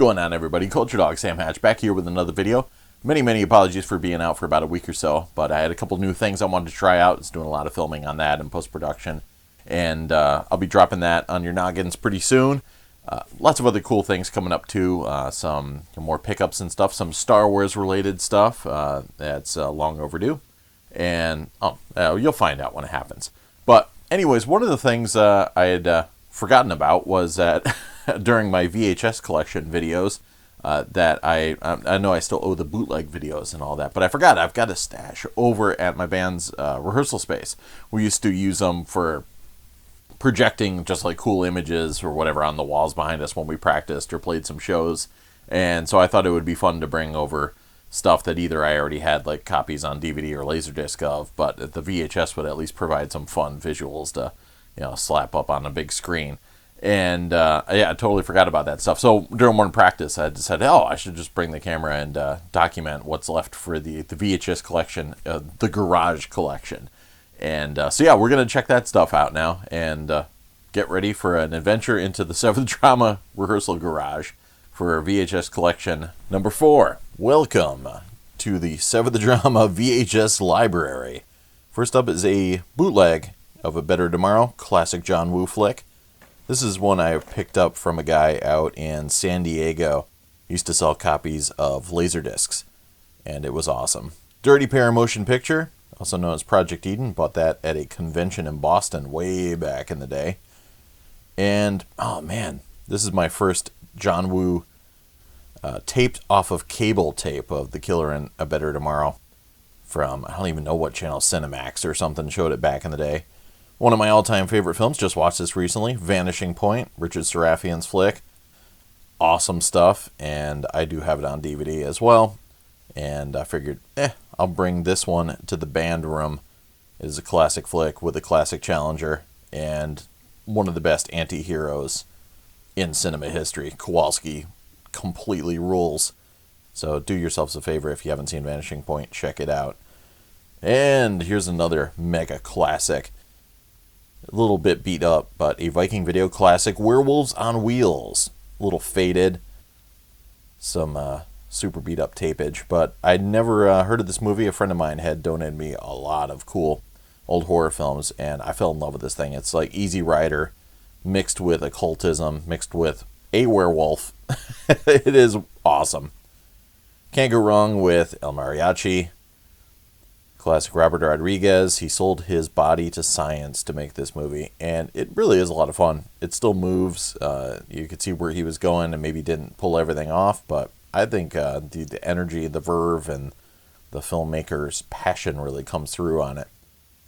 going on, everybody? Culturedog Sam Hatch back here with another video. Many apologies for being out for about a week or so, but I had a couple new things I wanted to try out. I was doing a lot of filming on that and post-production, and I'll be dropping that on your noggins pretty soon. Lots of other cool things coming up too, some more pickups and stuff, some Star Wars related stuff that's long overdue, and you'll find out when it happens. But anyways, one of the things I had forgotten about was that during my VHS collection videos that I know I still owe the bootleg videos and all that, but I forgot I've got a stash over at my band's rehearsal space. We used to use them for projecting just like cool images or whatever on the walls behind us when we practiced or played some shows, and so I thought it would be fun to bring over stuff that either I already had like copies on DVD or Laserdisc of, but the VHS would at least provide some fun visuals to slap up on a big screen. And I totally forgot about that stuff. So during one practice, I decided, I should just bring the camera and document what's left for the VHS collection, the garage collection. And so we're going to check that stuff out now and get ready for an adventure into the 7th Drama rehearsal garage for VHS collection number 4. Welcome to the 7th Drama VHS library. First up is a bootleg of A Better Tomorrow, classic John Woo flick. This is one I picked up from a guy out in San Diego. He used to sell copies of Laserdiscs, and it was awesome. Dirty Pair motion picture, also known as Project Eden. Bought that at a convention in Boston way back in the day. And, oh man, this is my first John Woo taped off of cable tape of The Killer in A Better Tomorrow from, I don't even know what channel, Cinemax or something showed it back in the day. One of my all-time favorite films, just watched this recently, Vanishing Point, Richard Sarafian's flick. Awesome stuff, and I do have it on DVD as well. And I figured, I'll bring this one to the band room. It is a classic flick with a classic challenger, and one of the best anti-heroes in cinema history. Kowalski completely rules. So do yourselves a favor if you haven't seen Vanishing Point, check it out. And here's another mega classic. A little bit beat up, but a Viking video classic, Werewolves on Wheels. A little faded. Some super beat up tapage, but I'd never heard of this movie. A friend of mine had donated me a lot of cool old horror films, and I fell in love with this thing. It's like Easy Rider mixed with occultism, mixed with a werewolf. It is awesome. Can't go wrong with El Mariachi. Classic Robert Rodriguez. He sold his body to science to make this movie, and it really is a lot of fun. It still moves. You could see where he was going and maybe didn't pull everything off, but I think the energy, the verve, and the filmmaker's passion really comes through on it.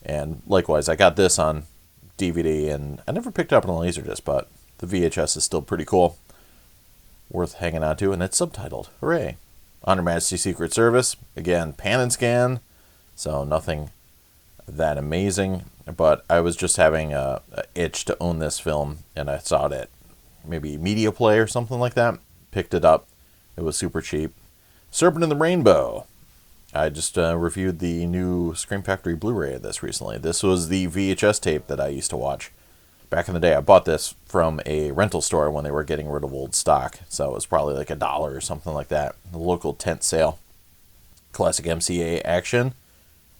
And likewise, I got this on DVD, and I never picked it up on a Laserdisc, but the VHS is still pretty cool. Worth hanging on to, and it's subtitled. Hooray. On Her Majesty's Secret Service. Again, pan and scan. So nothing that amazing, but I was just having a itch to own this film, and I saw it at maybe Media Play or something like that. Picked it up. It was super cheap. Serpent in the Rainbow. I just reviewed the new Scream Factory Blu-ray of this recently. This was the VHS tape that I used to watch. Back in the day, I bought this from a rental store when they were getting rid of old stock, so it was probably like $1 or something like that. The local tent sale. Classic MCA action.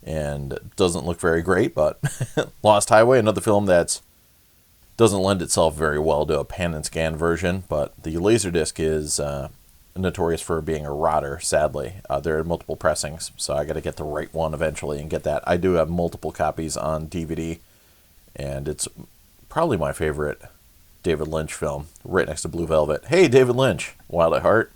And doesn't look very great, but Lost Highway, another film that doesn't lend itself very well to a pan and scan version, but the Laserdisc is notorious for being a rotter, sadly. There are multiple pressings, so I got to get the right one eventually and get that. I do have multiple copies on DVD, and it's probably my favorite David Lynch film, right next to Blue Velvet. Hey, David Lynch, Wild at Heart.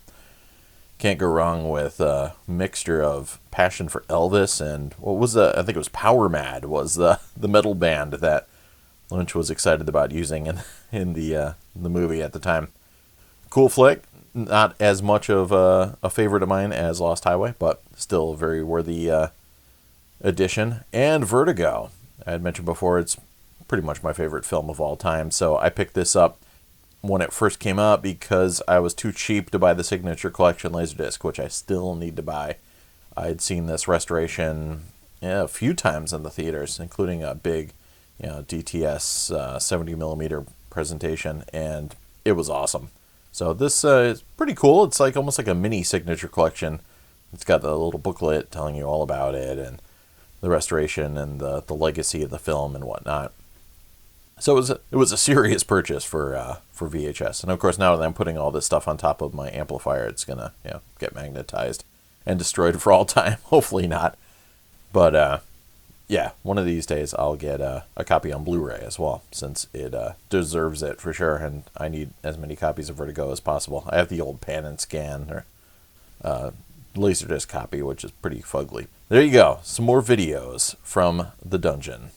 Can't go wrong with a mixture of passion for Elvis and what was I think it was Power Mad was the metal band that Lynch was excited about using in the movie at the time. Cool flick, not as much of a favorite of mine as Lost Highway, but still a very worthy addition. And Vertigo, I had mentioned before, it's pretty much my favorite film of all time, so I picked this up when it first came out because I was too cheap to buy the Signature Collection Laserdisc, which I still need to buy. I had seen this restoration a few times in the theaters, including a big DTS 70mm presentation, and it was awesome. So this is pretty cool. It's like almost like a mini signature collection. It's got the little booklet telling you all about it and the restoration and the legacy of the film and whatnot. So it was a serious purchase for VHS. And of course, now that I'm putting all this stuff on top of my amplifier, it's gonna get magnetized and destroyed for all time. Hopefully not. But yeah, one of these days I'll get a copy on Blu-ray as well, since it deserves it for sure. And I need as many copies of Vertigo as possible. I have the old pan and scan or Laserdisc copy, which is pretty fugly. There you go. Some more videos from the dungeon.